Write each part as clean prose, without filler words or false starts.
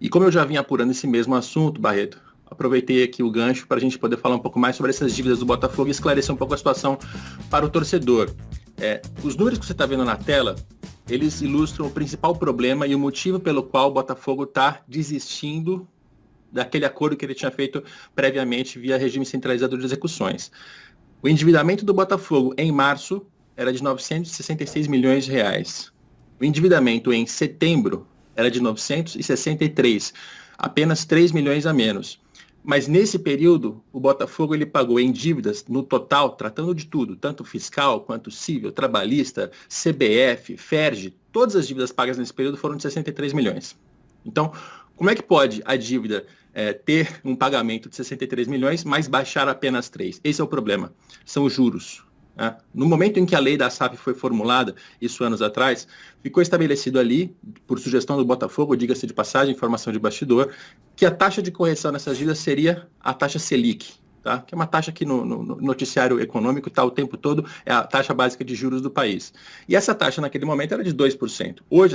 E como eu já vinha apurando esse mesmo assunto, Barreto, aproveitei aqui o gancho para a gente poder falar um pouco mais sobre essas dívidas do Botafogo e esclarecer um pouco a situação para o torcedor. Os números que você está vendo na tela, eles ilustram o principal problema e o motivo pelo qual o Botafogo está desistindo daquele acordo que ele tinha feito previamente via regime centralizado de execuções. O endividamento do Botafogo em março era de 966 milhões de reais. O endividamento em setembro era de 963, apenas 3 milhões a menos. Mas nesse período, o Botafogo ele pagou em dívidas, no total, tratando de tudo, tanto fiscal quanto civil, trabalhista, CBF, FERJ, todas as dívidas pagas nesse período foram de 63 milhões. Então, como é que pode a dívida ter um pagamento de 63 milhões, mas baixar apenas 3? Esse é o problema, são os juros. No momento em que a lei da SAF foi formulada, isso anos atrás, ficou estabelecido ali, por sugestão do Botafogo, diga-se de passagem, informação de bastidor, que a taxa de correção nessas dívidas seria a taxa Selic, tá? Que é uma taxa que no noticiário econômico está o tempo todo, é a taxa básica de juros do país. E essa taxa naquele momento era de 2%. Hoje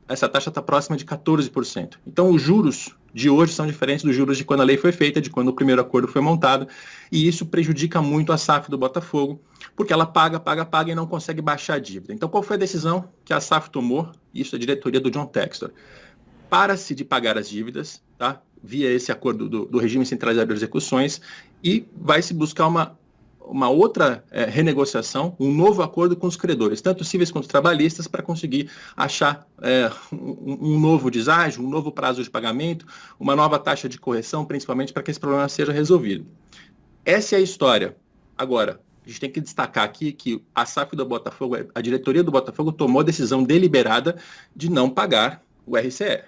essa taxa está próxima de 14%. Então os juros de hoje são diferentes dos juros de quando a lei foi feita, de quando o primeiro acordo foi montado, e isso prejudica muito a SAF do Botafogo, porque ela paga e não consegue baixar a dívida. Então qual foi a decisão que a SAF tomou? Isso é a diretoria do John Textor. Para-se de pagar as dívidas, tá? Via esse acordo do regime centralizado de execuções, e vai se buscar uma outra renegociação, um novo acordo com os credores, tanto cíveis quanto trabalhistas, para conseguir achar um novo deságio, um novo prazo de pagamento, uma nova taxa de correção, principalmente para que esse problema seja resolvido. Essa é a história. Agora, a gente tem que destacar aqui que a SAF do Botafogo, a diretoria do Botafogo tomou a decisão deliberada de não pagar o RCE.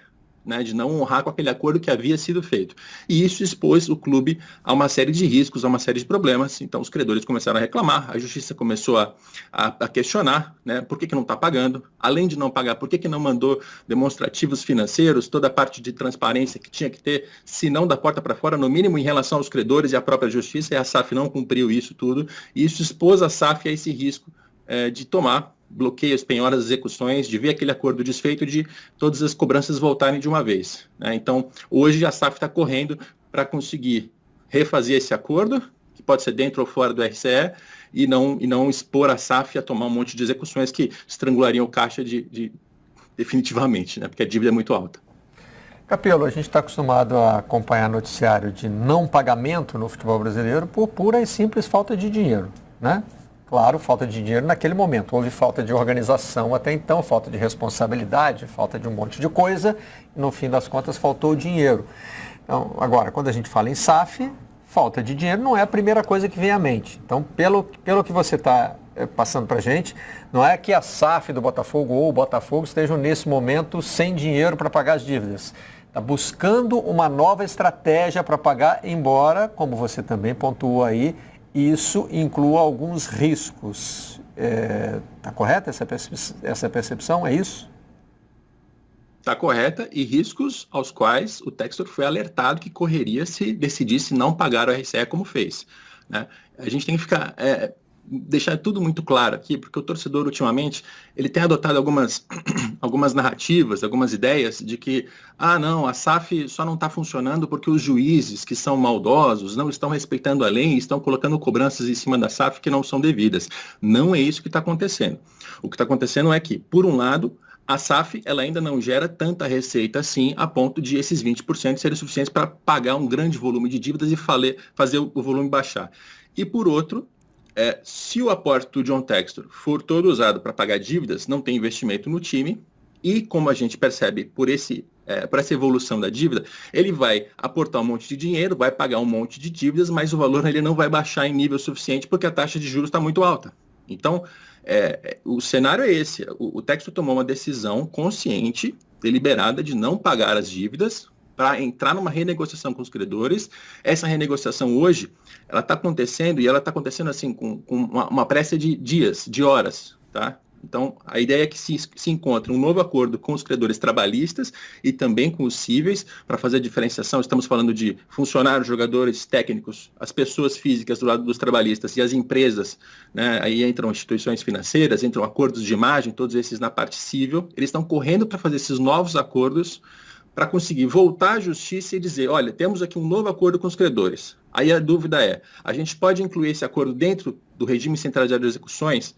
Né, de não honrar com aquele acordo que havia sido feito. E isso expôs o clube a uma série de riscos, a uma série de problemas. Então os credores começaram a reclamar, a justiça começou a questionar, né, por que não está pagando. Além de não pagar, por que não mandou demonstrativos financeiros, toda a parte de transparência que tinha que ter, se não da porta para fora, no mínimo em relação aos credores e à própria justiça, e a SAF não cumpriu isso tudo. E isso expôs a SAF a esse risco de tomar bloqueios, penhoras, execuções, de ver aquele acordo desfeito, de todas as cobranças voltarem de uma vez. Né? Então, hoje a SAF está correndo para conseguir refazer esse acordo, que pode ser dentro ou fora do RCE, e não expor a SAF a tomar um monte de execuções que estrangulariam o caixa definitivamente, né? Porque a dívida é muito alta. Capello, a gente está acostumado a acompanhar noticiário de não pagamento no futebol brasileiro por pura e simples falta de dinheiro, né? Claro, falta de dinheiro naquele momento. Houve falta de organização até então, falta de responsabilidade, falta de um monte de coisa. E no fim das contas, faltou dinheiro. Então, agora, quando a gente fala em SAF, falta de dinheiro não é a primeira coisa que vem à mente. Então, pelo que você está passando para a gente, não é que a SAF do Botafogo ou o Botafogo estejam nesse momento sem dinheiro para pagar as dívidas. Está buscando uma nova estratégia para pagar, embora, como você também pontuou aí, isso inclua alguns riscos. Está correta essa percepção? É isso? Está correta, e riscos aos quais o Textor foi alertado que correria se decidisse não pagar o RCE como fez. Né? A gente tem que deixar tudo muito claro aqui, porque o torcedor ultimamente ele tem adotado algumas narrativas, algumas ideias de que não, a SAF só não está funcionando porque os juízes que são maldosos não estão respeitando a lei, estão colocando cobranças em cima da SAF que não são devidas. Não é isso que está acontecendo. O que está acontecendo é que, por um lado, a SAF ela ainda não gera tanta receita assim, a ponto de esses 20% serem suficientes para pagar um grande volume de dívidas e fazer o volume baixar. E por outro, se o aporte do John Textor for todo usado para pagar dívidas, não tem investimento no time, e como a gente percebe por essa evolução da dívida, ele vai aportar um monte de dinheiro, vai pagar um monte de dívidas, mas o valor ele não vai baixar em nível suficiente porque a taxa de juros está muito alta. Então, o cenário é esse. O Textor tomou uma decisão consciente, deliberada, de não pagar as dívidas, para entrar numa renegociação com os credores. Essa renegociação hoje, ela está acontecendo, e ela está acontecendo assim, com uma pressa de dias, de horas, tá? Então, a ideia é que se encontre um novo acordo com os credores trabalhistas e também com os cíveis, para fazer a diferenciação. Estamos falando de funcionários, jogadores, técnicos, as pessoas físicas do lado dos trabalhistas e as empresas, né? Aí entram instituições financeiras, entram acordos de imagem, todos esses na parte civil. Eles estão correndo para fazer esses novos acordos para conseguir voltar à justiça e dizer, olha, temos aqui um novo acordo com os credores. Aí a dúvida é, a gente pode incluir esse acordo dentro do regime centralizado de execuções?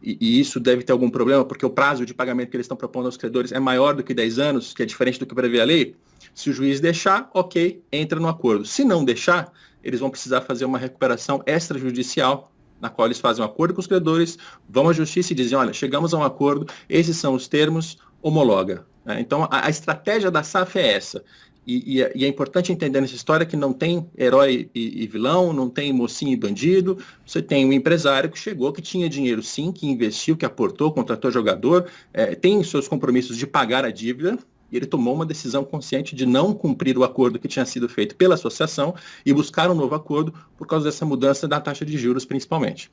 E isso deve ter algum problema, porque o prazo de pagamento que eles estão propondo aos credores é maior do que 10 anos, que é diferente do que prevê a lei. Se o juiz deixar, ok, entra no acordo. Se não deixar, eles vão precisar fazer uma recuperação extrajudicial, na qual eles fazem um acordo com os credores, vão à justiça e dizem, olha, chegamos a um acordo, esses são os termos, homologa. Então, a estratégia da SAF é essa. E é importante entender nessa história que não tem herói e vilão, não tem mocinho e bandido. Você tem um empresário que chegou, que tinha dinheiro sim, que investiu, que aportou, contratou jogador, tem seus compromissos de pagar a dívida, e ele tomou uma decisão consciente de não cumprir o acordo que tinha sido feito pela associação e buscar um novo acordo por causa dessa mudança da taxa de juros, principalmente.